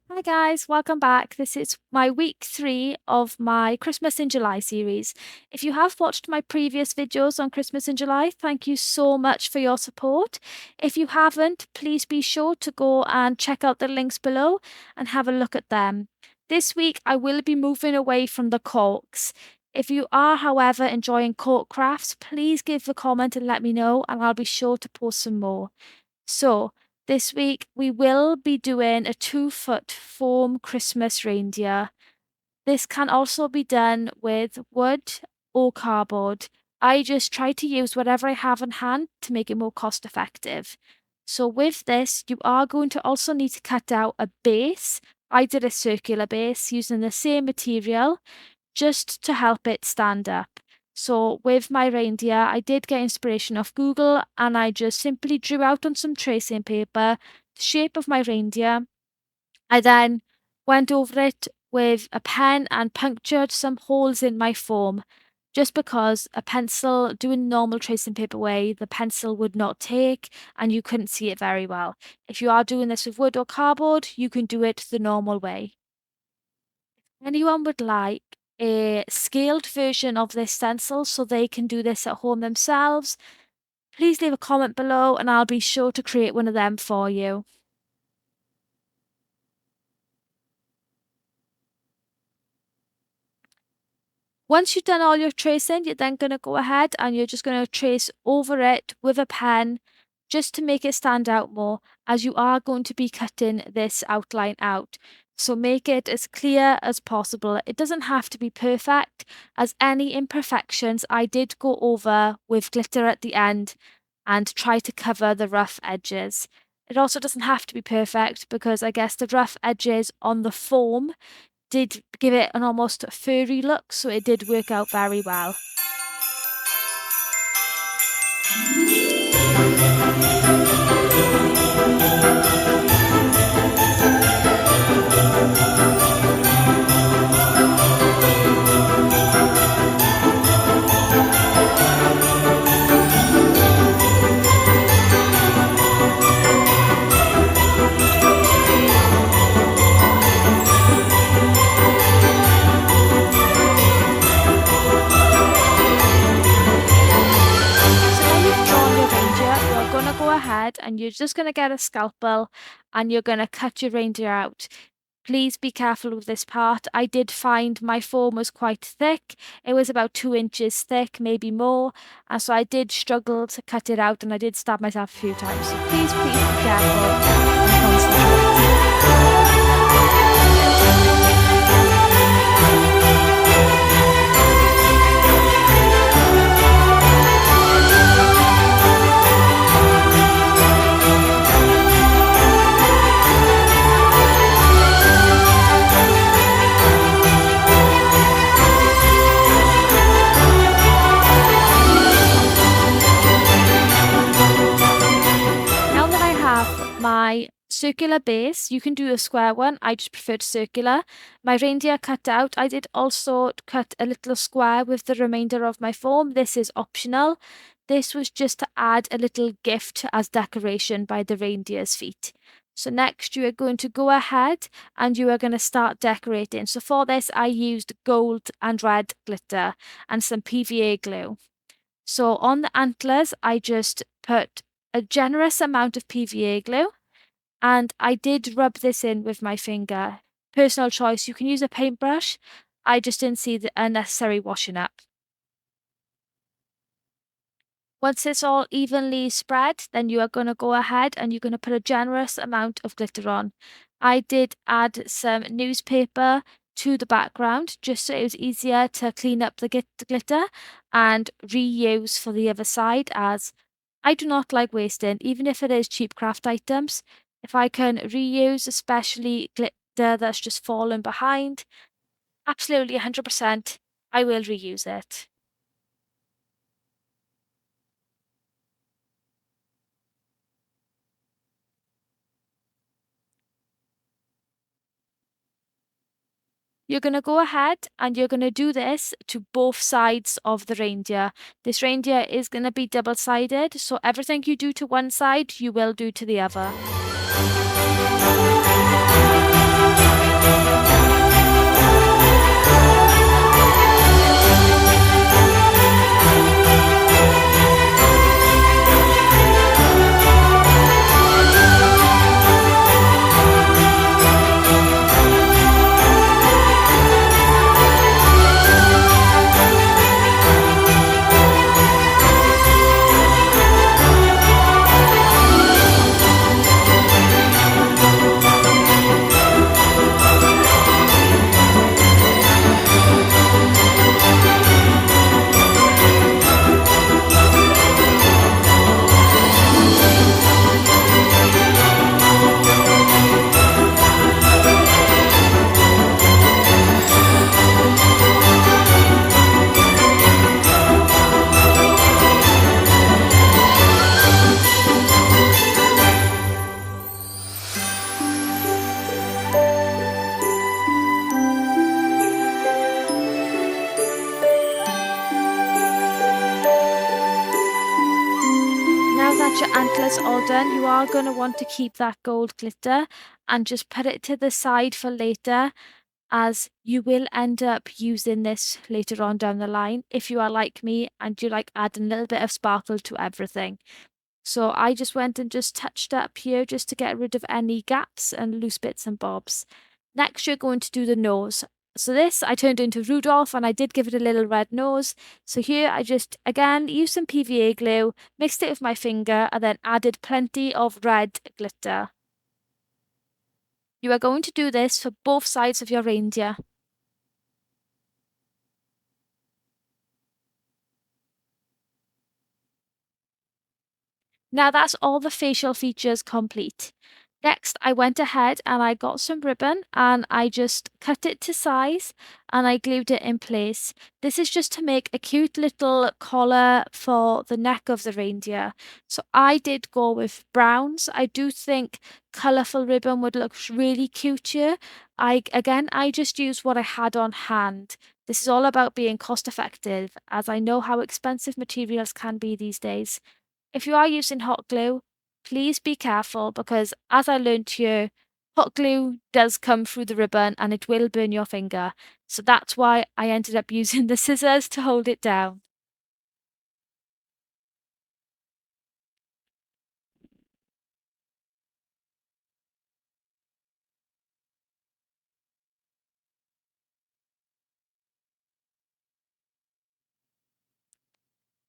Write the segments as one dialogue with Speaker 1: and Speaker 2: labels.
Speaker 1: Hi guys, welcome back. This is my week 3 of my Christmas in July series. If you have watched my previous videos on Christmas in July, thank you so much for your support. If you haven't, please be sure to go and check out the links below and have a look at them. This week I will be moving away from the corks. If you are, however, enjoying cork crafts, please give a comment and let me know, and I'll be sure to post some more. So, this week we will be doing a 2-foot foam Christmas reindeer. This can also be done with wood or cardboard. I just try to use whatever I have on hand to make it more cost effective. So with this, you are going to also need to cut out a base. I did a circular base using the same material just to help it stand up. So with my reindeer, I did get inspiration off Google and I just simply drew out on some tracing paper the shape of my reindeer. I then went over it with a pen and punctured some holes in my foam. Just because a pencil, doing normal tracing paper way, the pencil would not take and you couldn't see it very well. If you are doing this with wood or cardboard, you can do it the normal way. Anyone would like a scaled version of this stencil so they can do this at home themselves, please leave a comment below and I'll be sure to create one of them for you. Once you've done all your tracing, you're then going to go ahead and you're just going to trace over it with a pen just to make it stand out more, as you are going to be cutting this outline out. So make it as clear as possible. It doesn't have to be perfect, as any imperfections I did go over with glitter at the end and try to cover the rough edges. It also doesn't have to be perfect because I guess the rough edges on the foam did give it an almost furry look, so it did work out very well. Go ahead and you're just going to get a scalpel and you're going to cut your reindeer out. Please be careful with this part. I did find my foam was quite thick. It was about 2 inches thick, maybe more. And so I did struggle to cut it out and I did stab myself a few times. So please be careful and concentrate. My circular base, you can do a square one, I just preferred circular. My reindeer cut out, I did also cut a little square with the remainder of my foam. This is optional. This was just to add a little gift as decoration by the reindeer's feet. So next you are going to go ahead and you are going to start decorating. So for this I used gold and red glitter and some PVA glue. So on the antlers I just put a generous amount of PVA glue and I did rub this in with my finger. Personal choice, you can use a paintbrush. I just didn't see the unnecessary washing up. Once it's all evenly spread, then you are going to go ahead and you're going to put a generous amount of glitter on. I did add some newspaper to the background just so it was easier to clean up the glitter and reuse for the other side, as I do not like wasting, even if it is cheap craft items. If I can reuse, especially glitter that's just fallen behind, absolutely 100%, I will reuse it. You're going to go ahead and you're going to do this to both sides of the reindeer. This reindeer is going to be double-sided, so everything you do to one side, you will do to the other. that's all done, you are going to want to keep that gold glitter and just put it to the side for later, as you will end up using this later on down the line if you are like me and you like adding a little bit of sparkle to everything. So I just went and just touched up here just to get rid of any gaps and loose bits and bobs. Next, you're going to do the nose. So this I turned into Rudolph and I did give it a little red nose. So here I just, again, used some PVA glue, mixed it with my finger and then added plenty of red glitter. You are going to do this for both sides of your reindeer. Now that's all the facial features complete. Next, I went ahead and I got some ribbon and I just cut it to size and I glued it in place. This is just to make a cute little collar for the neck of the reindeer. So I did go with browns. I do think colourful ribbon would look really cute here. I just used what I had on hand. This is all about being cost effective, as I know how expensive materials can be these days. If you are using hot glue, please be careful because, as I learned here, hot glue does come through the ribbon and it will burn your finger. So that's why I ended up using the scissors to hold it down.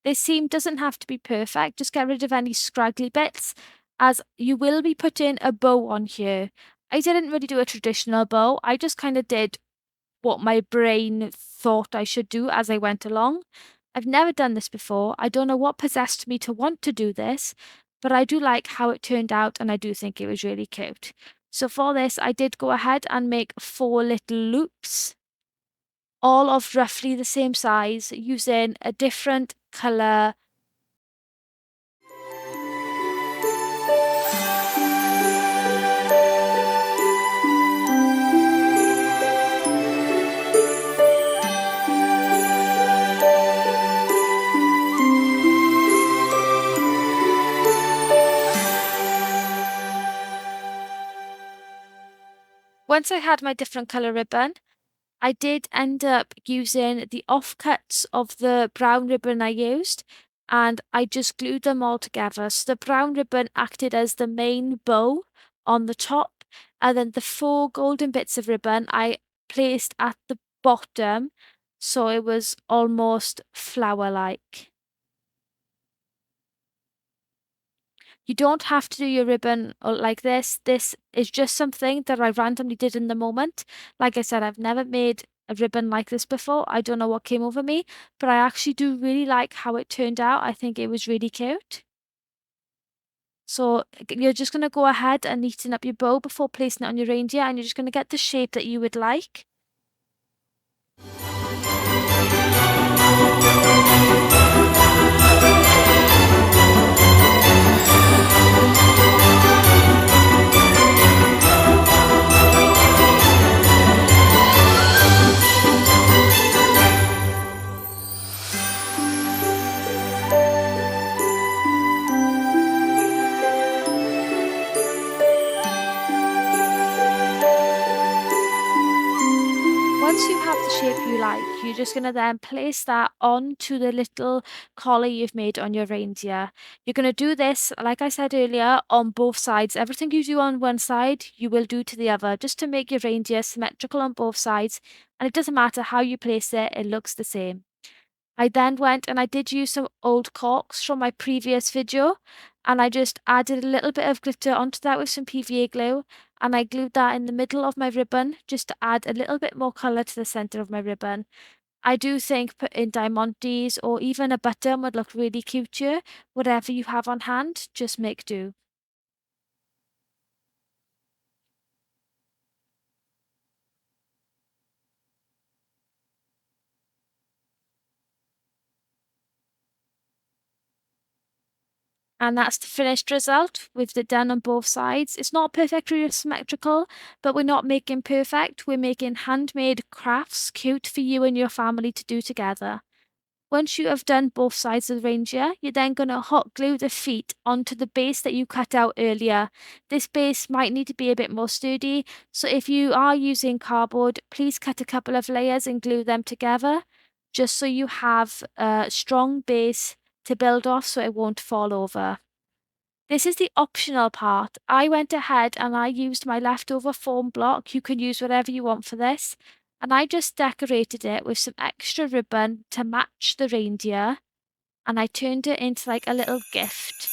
Speaker 1: This seam doesn't have to be perfect, just get rid of any scraggly bits, as you will be putting a bow on here. I didn't really do a traditional bow, I just kind of did what my brain thought I should do as I went along. I've never done this before. I don't know what possessed me to want to do this, but I do like how it turned out and I do think it was really cute. So for this, I did go ahead and make 4 little loops, all of roughly the same size, using a different colour. Once I had my different colour ribbon, I did end up using the offcuts of the brown ribbon I used, and I just glued them all together. So the brown ribbon acted as the main bow on the top, and then the 4 golden bits of ribbon I placed at the bottom, so it was almost flower-like. You don't have to do your ribbon like this. This is just something that I randomly did in the moment. Like I said, I've never made a ribbon like this before. I don't know what came over me, but I actually do really like how it turned out. I think it was really cute. So you're just going to go ahead and neaten up your bow before placing it on your reindeer, and you're just going to get the shape that you would like. Once you have the shape you like, you're just going to then place that onto the little collar you've made on your reindeer. You're going to do this, like I said earlier, on both sides. Everything you do on one side, you will do to the other, just to make your reindeer symmetrical on both sides. And it doesn't matter how you place it, it looks the same. I then went and I did use some old corks from my previous video, and I just added a little bit of glitter onto that with some PVA glue, and I glued that in the middle of my ribbon just to add a little bit more colour to the centre of my ribbon. I do think putting diamantes or even a button would look really cute here. Whatever you have on hand, just make do. And that's the finished result with it done on both sides. It's not perfectly symmetrical, but we're not making perfect. We're making handmade crafts cute for you and your family to do together. Once you have done both sides of the reindeer, you're then going to hot glue the feet onto the base that you cut out earlier. This base might need to be a bit more sturdy, so if you are using cardboard, please cut a couple of layers and glue them together, just so you have a strong base to build off so it won't fall over. This is the optional part. I went ahead and I used my leftover foam block. You can use whatever you want for this. And I just decorated it with some extra ribbon to match the reindeer. And I turned it into like a little gift.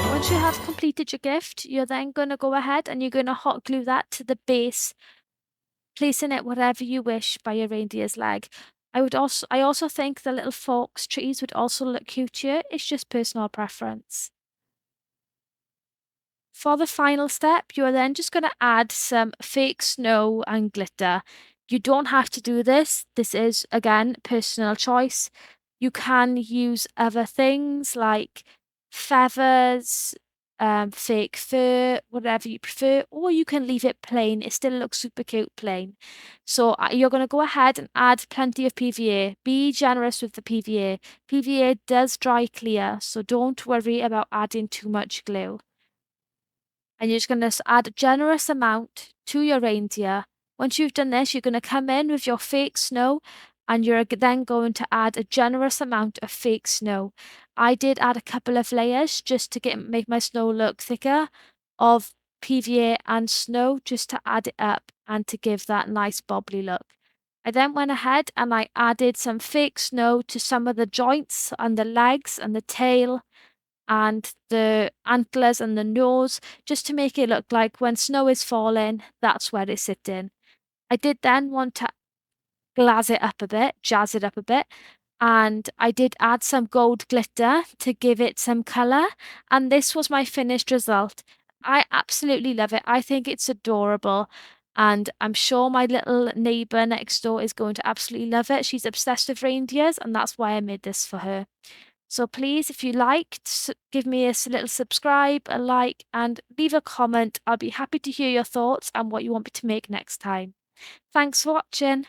Speaker 1: Once you have completed your gift, you're then going to go ahead and you're going to hot glue that to the base, placing it wherever you wish by your reindeer's leg. I also think the little forks trees would also look cute here. It's just personal preference. For the final step, you are then just going to add some fake snow and glitter. You don't have to do this. This is, again, personal choice. You can use other things like feathers, fake fur, whatever you prefer, or you can leave it plain. It still looks super cute plain. So you're going to go ahead and add plenty of PVA. Be generous with the PVA. PVA does dry clear, so don't worry about adding too much glue. And you're just going to add a generous amount to your reindeer. Once you've done this, you're going to come in with your fake snow and you're then going to add a generous amount of fake snow. I did add a couple of layers just to make my snow look thicker of PVA and snow, just to add it up and to give that nice bobbly look. I then went ahead and I added some fake snow to some of the joints and the legs and the tail and the antlers and the nose, just to make it look like when snow is falling, that's where it's sitting. I did then want to jazz it up a bit, and I did add some gold glitter to give it some colour, and this was my finished result. I absolutely love it. I think it's adorable, and I'm sure my little neighbour next door is going to absolutely love it. She's obsessed with reindeers, and that's why I made this for her. So please, if you liked, give me a little subscribe, a like, and leave a comment. I'll be happy to hear your thoughts and what you want me to make next time. Thanks for watching.